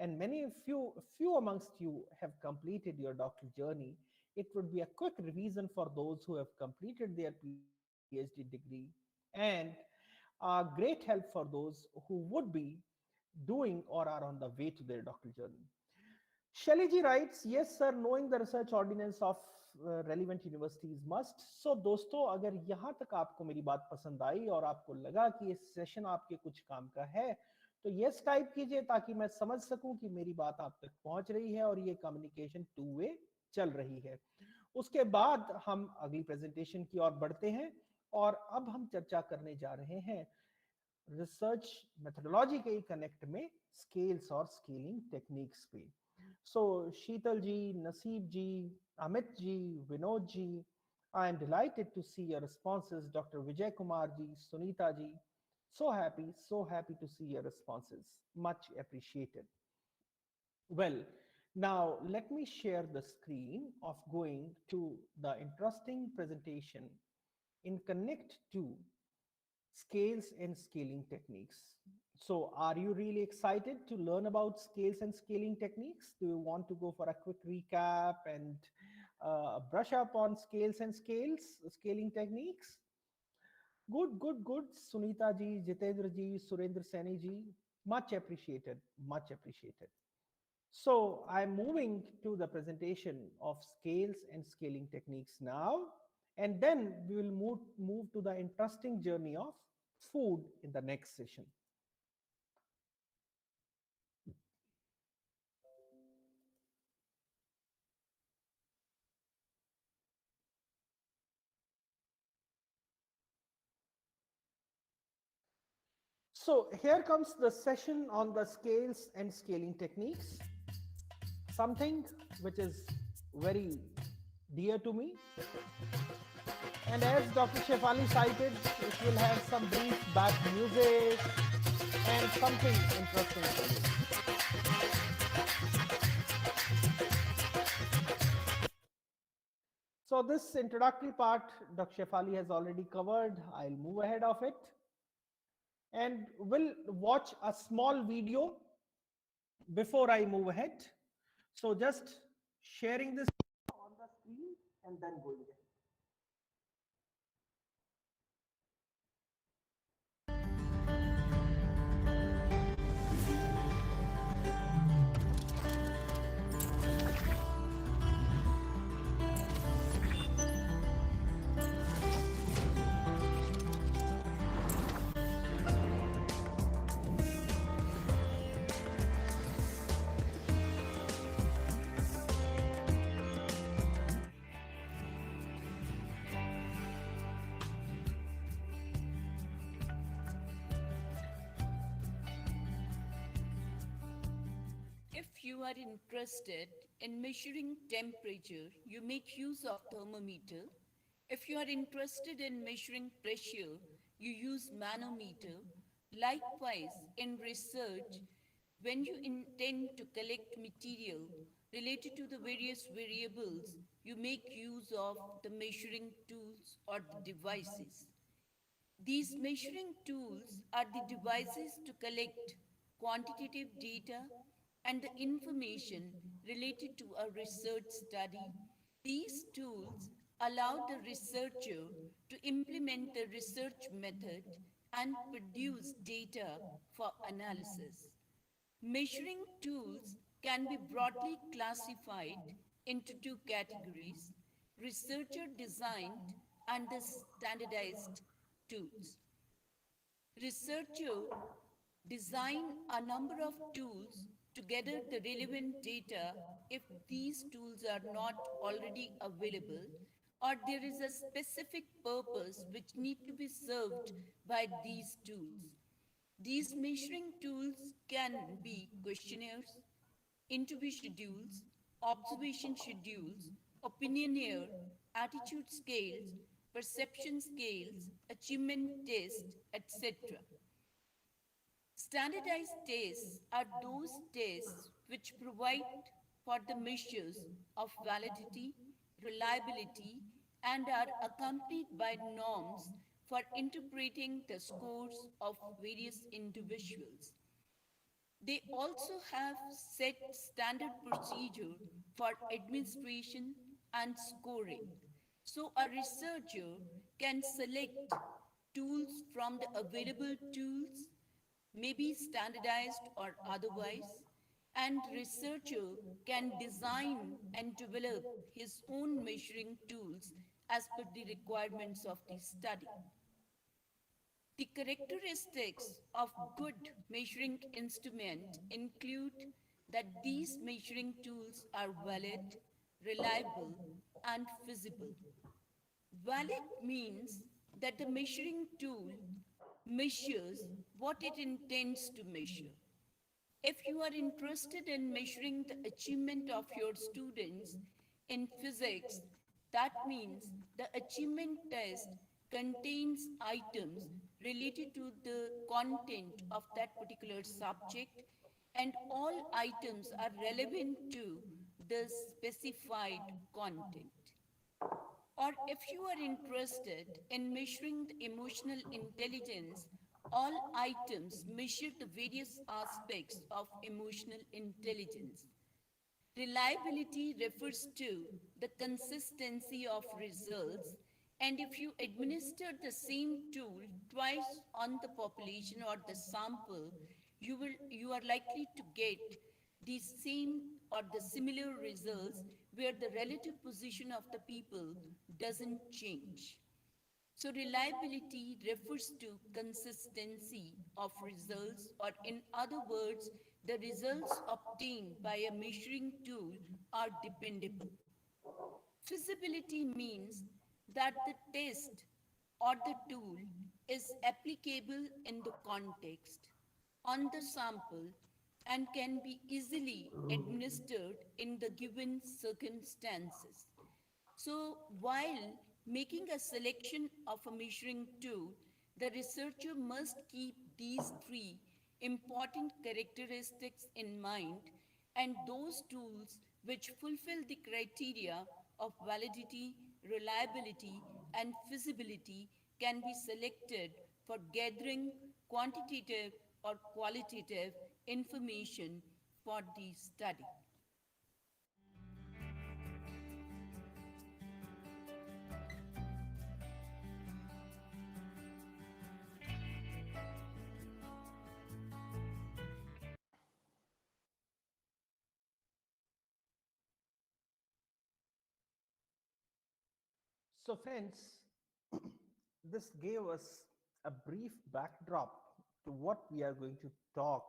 and few amongst you have completed your doctoral journey, it would be a quick revision for those who have completed their PhD degree, and a great help for those who would be doing or are on the way to their doctoral journey. Shelley writes, yes sir, knowing the research ordinance of relevant universities must. So दोस्तों, अगर यहाँ तक आपको मेरी बात पसंद आई और आपको लगा कि ये सेशन आपके कुछ काम का है, तो यस टाइप कीजिए ताकि मैं समझ सकूं कि मेरी बात आप तक पहुंच रही है और ये कम्युनिकेशन टू वे चल रही है। उसके बाद हम अगली प्रेजेंटेशन की ओर बढ़ते हैं और अब हम चर्चा करने जा रहे हैं रिसर्च मेथोडोलॉजी के कनेक्ट में स्केल्स और स्केलिंग टेक्निक्स पे। So Sheetal ji, Naseeb ji, Amit ji, Vinod ji, I am delighted to see your responses. Dr. Vijay Kumar ji, Sunita ji, so happy to see your responses. Much appreciated. Well, now let me share the screen of going to the interesting presentation in Connect 2 scales and scaling techniques. So are you really excited to learn about scales and scaling techniques? Do you want to go for a quick recap and brush up on scaling techniques? Good. Sunita ji, Jitendra ji, Surendra Sani ji, much appreciated, much appreciated. So I'm moving to the presentation of scales and scaling techniques now, and then we will move to the interesting journey of food in the next session. So here comes the session on the scales and scaling techniques, something which is very dear to me. And as Dr. Shefali cited, it will have some brief back music and something interesting for you. So this introductory part, Dr. Shefali has already covered. I'll move ahead of it. And we'll watch a small video before I move ahead. So just sharing this on the screen and then going ahead. If you are interested in measuring temperature, you make use of thermometer. If you are interested in measuring pressure, you use manometer. Likewise, in research, when you intend to collect material related to the various variables, you make use of the measuring tools or the devices. These measuring tools are the devices to collect quantitative data and the information related to a research study. These tools allow the researcher to implement the research method and produce data for analysis. Measuring tools can be broadly classified into two categories: researcher designed and the standardized tools. Researcher Design a number of tools to gather the relevant data if these tools are not already available or there is a specific purpose which need to be served by these tools. These measuring tools can be questionnaires, interview schedules, observation schedules, opinionaire, attitude scales, perception scales, achievement tests, etc. Standardized tests are those tests which provide for the measures of validity, reliability, and are accompanied by norms for interpreting the scores of various individuals. They also have set standard procedure for administration and scoring. So a researcher can select tools from the available tools, maybe standardized or otherwise, and researcher can design and develop his own measuring tools as per the requirements of the study. The characteristics of good measuring instrument include that these measuring tools are valid, reliable, and feasible. Valid means that the measuring tool measures what it intends to measure. If you are interested in measuring the achievement of your students in physics, that means the achievement test contains items related to the content of that particular subject, and all items are relevant to the specified content. Or if you are interested in measuring the emotional intelligence, all items measure the various aspects of emotional intelligence. Reliability refers to the consistency of results, and if you administer the same tool twice on the population or the sample, you are likely to get the same or the similar results where the relative position of the people doesn't change. So, reliability refers to consistency of results, or in other words, the results obtained by a measuring tool are dependable. Feasibility means that the test or the tool is applicable in the context, on the sample, and can be easily administered in the given circumstances. So, while making a selection of a measuring tool, the researcher must keep these three important characteristics in mind, and those tools which fulfill the criteria of validity, reliability, and feasibility can be selected for gathering quantitative or qualitative information for the study. So, friends, this gave us a brief backdrop to what we are going to talk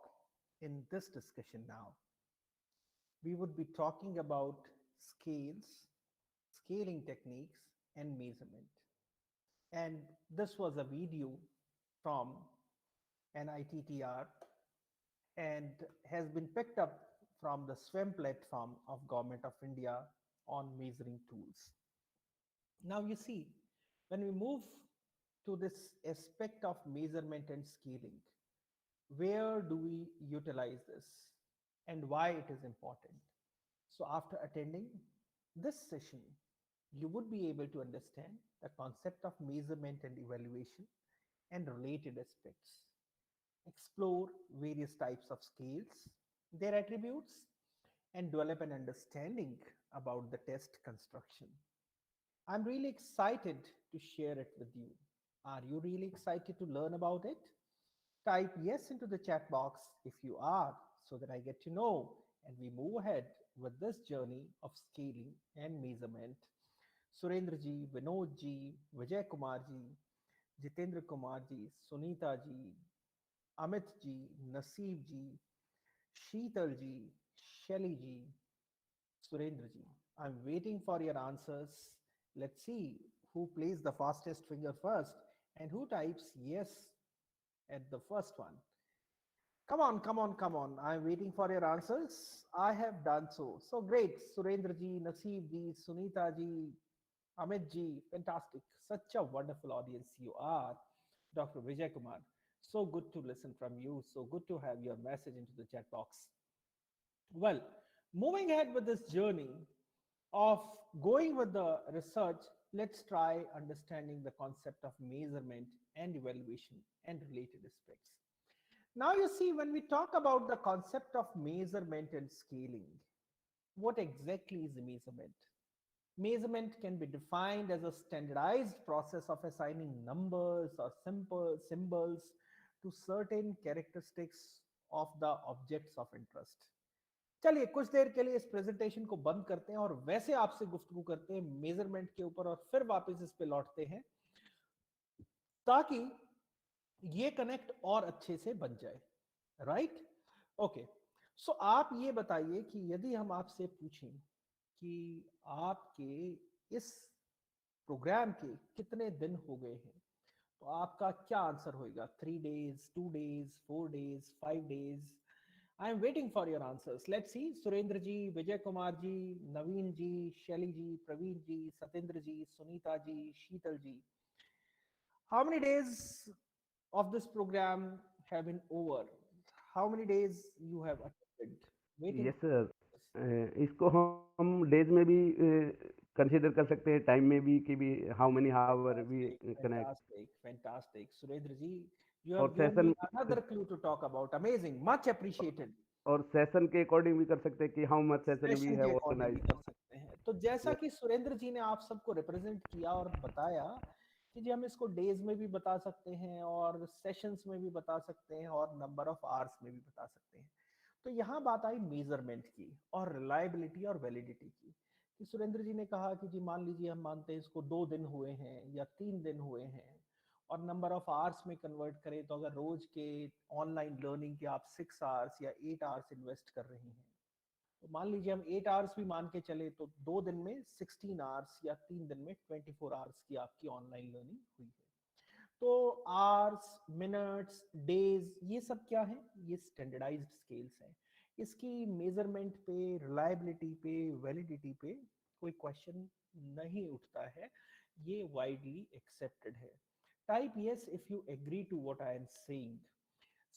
in this discussion now. We would be talking about scales, scaling techniques, and measurement. And this was a video from NITTR and has been picked up from the SWEM platform of Government of India on measuring tools. Now you see, when we move to this aspect of measurement and scaling, where do we utilize this and why it is important? So after attending this session, you would be able to understand the concept of measurement and evaluation and related aspects, explore various types of scales, their attributes, and develop an understanding about the test construction. I'm really excited to share it with you. Are you really excited to learn about it? Type yes into the chat box if you are, so that I get to know and we move ahead with this journey of scaling and measurement. Surendra ji, Vinod ji, Vijay Kumar ji, Jitendra Kumar ji, Sunita ji, Amit ji, Naseeb ji, Sheetal ji, Shelly ji, Surendra ji. I'm waiting for your answers. Let's see who plays the fastest finger first and who types yes at the first one. Come on, come on, come on. I'm waiting for your answers. I have done so. So great. Surendra ji, Naseeb ji, Sunita ji, Amit ji, fantastic. Such a wonderful audience you are, Dr. Vijay Kumar. So good to listen from you. So good to have your message into the chat box. Well, moving ahead with this journey of going with the research, let's try understanding the concept of measurement and evaluation and related aspects. Now, you see, when we talk about the concept of measurement and scaling, what exactly is a measurement? Measurement can be defined as a standardized process of assigning numbers or simple symbols to certain characteristics of the objects of interest. चलिए कुछ देर के लिए इस presentation को बंद करते हैं और वैसे आपसे गुफ्तगू करते हैं मेजरमेंट के ऊपर और फिर वापस इस पे लौटते हैं ताकि ये कनेक्ट और अच्छे से बन जाए, राइट? ओके, सो आप ये बताइए कि यदि हम आपसे पूछें कि आपके इस प्रोग्राम के कितने दिन हो गए हैं, तो आपका क्या आंसर होगा? 3 days, 2 days, 4 days, 5 days? I am waiting for your answers. Let's see. Surendra ji, Vijay Kumar ji, Naveen ji, Shelly ji, Praveen ji, Satindra ji, Sunita ji, Sheetal ji. How many days of this program have been over? How many days you have attended? Waiting. Yes sir, इसको हम days में भी consider कर सकते हैं, time में भी कि भी how many hour we connect. Fantastic, fantastic. Surendra ji, you और have given session me another clue to talk about. Amazing, much appreciated. और सेशन के अकॉर्डिंग भी कर सकते हैं कि how much session we session के हैव अकॉर्डिंग भी ऑर्गेनाइज्ड. कर सकते हैं. तो जैसा कि सुरेंद्र जी ने आप सबको रिप्रेजेंट किया और बताया कि जी हम इसको डेज में भी बता सकते हैं और सेशंस में भी बता सकते हैं और नंबर ऑफ आवर्स में भी बता सकते हैं. तो यहाँ बात आई मेजरमेंट की और रिलायबिलिटी और वैलिडिटी की कि सुरेंद्र जी ने कहा कि जी मान लीजिए हम मानते हैं इसको 2 दिन हुए हैं या 3 दिन हुए हैं और नंबर ऑफ आवर्स में कन्वर्ट करें तो अगर रोज के ऑनलाइन लर्निंग के आप 6 आवर्स या 8 आवर्स इन्वेस्ट कर रहे हैं तो मान लीजिए हम 8 आवर्स भी मान के चले तो 2 दिन में 16 आवर्स या 3 दिन में 24 आवर्स की आपकी ऑनलाइन लर्निंग हुई है. तो आवर्स, मिनट्स, डेज, ये सब क्या है? ये स्टैंडर्डाइज्ड स्केल्स हैं. इसकी मेजरमेंट पे, रिलायबिलिटी पे, वैलिडिटी पे कोई क्वेश्चन नहीं उठता है. ये वाइडली एक्सेप्टेड है. Type yes if you agree to what I am saying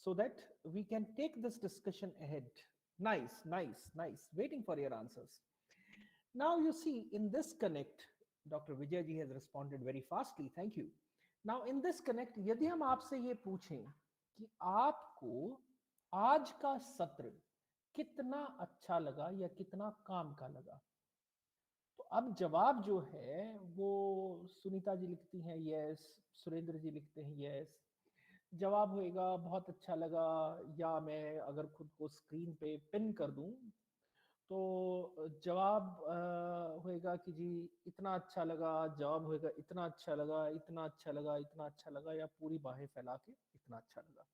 so that we can take this discussion ahead. Nice, nice, nice. Waiting for your answers. Now you see in this connect, Dr. Vijay ji has responded very fastly. Thank you. Now in this connect, यदि हम आपसे ये पूछें कि आपको आज का सत्र कितना अच्छा लगा या कितना काम का लगा, तो अब जवाब जो है वो सुनीता जी लिखती हैं यस, सुरेंद्र जी लिखते हैं यस. जवाब होएगा बहुत अच्छा लगा, या मैं अगर खुद को स्क्रीन पे पिन कर दूं तो जवाब होएगा कि जी इतना अच्छा लगा. जवाब होएगा इतना अच्छा लगा, इतना अच्छा लगा, इतना अच्छा लगा, या पूरी बाहें फैला के इतना अच्छा लगा.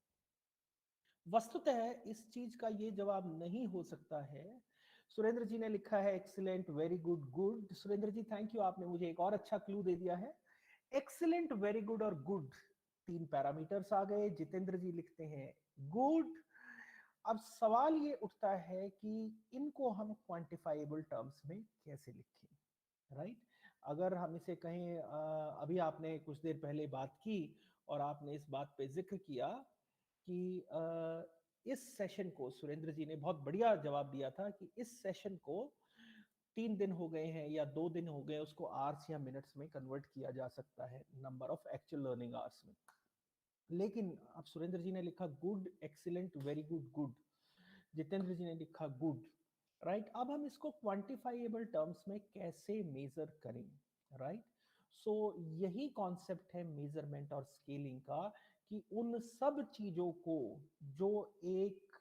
वस्तुतः इस चीज का ये जवाब नहीं हो सकता है. सुरेंद्र जी ने लिखा है excellent, very good, good. Surendra ji thank you, आपने मुझे एक और अच्छा क्लू दे दिया है. एक्सीलेंट, वेरी गुड और गुड 3 पैरामीटर्स आ गए. जितेंद्र जी लिखते हैं गुड. अब सवाल ये उठता है कि इनको हम क्वांटिफाइबल टर्म्स में कैसे लिखें, राइट? अगर हम इसे कहें, अभी आपने कुछ देर पहले बात की और आपने इस बात पे जिक्र किया कि इस सेशन को, सुरेंद्र जी ने बहुत बढ़िया जवाब दिया था कि इस सेशन को 3 दिन हो गए हैं या 2 दिन हो गए, उसको आवर्स या मिनट्स में कन्वर्ट किया जा सकता है number of actual learning hours में. लेकिन अब सुरेंद्र जी ने लिखा good, excellent, very good, good. Jitendra ji ने लिखा गुड, राइट? अब हम इसको क्वांटिफाइबल टर्म्स में कैसे मेजर करें, राइट? सो यही कॉन्सेप्ट है मेजरमेंट और स्केलिंग का कि उन सब चीजों को जो एक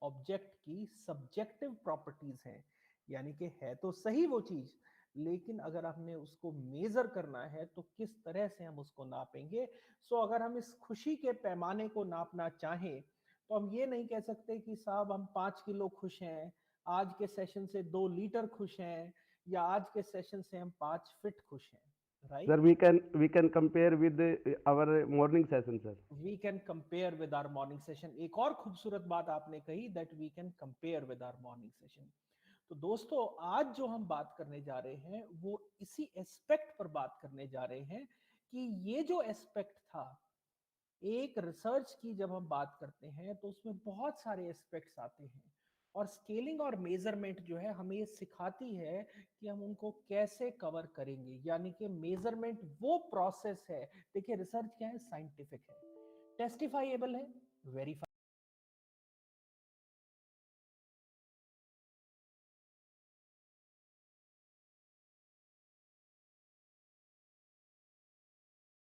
ऑब्जेक्ट की सब्जेक्टिव प्रॉपर्टीज हैं, यानी कि है तो सही वो चीज लेकिन अगर हमने उसको मेजर करना है तो किस तरह से हम उसको नापेंगे। सो अगर हम इस खुशी के पैमाने को नापना चाहें तो हम ये नहीं कह सकते कि साहब हम 5 किलो खुश हैं, आज के सेशन से 2 लीटर खुश हैं, या आज के सेशन से हम 5 फीट खुश हैं, right? Sir, we can compare with our morning session, sir. We can compare with our morning session. एक और खूबसूरत बात आपने कही, that we can compare with our morning session. तो दोस्तों आज जो हम बात करने जा रहे हैं वो इसी एस्पेक्ट पर बात करने जा रहे हैं कि ये जो एस्पेक्ट था, एक रिसर्च की जब हम बात करते हैं तो उसमें बहुत सारे एस्पेक्ट्स आते हैं, और स्केलिंग और मेजरमेंट जो है हमें ये सिखाती है कि हम उनको कैसे कवर करेंगे। यानी कि मेजरमेंट वो प्रोसेस है, देखिए रिसर्च क्या है, साइंटिफिक है, टेस्टिफाइएबल है, वेरीफाई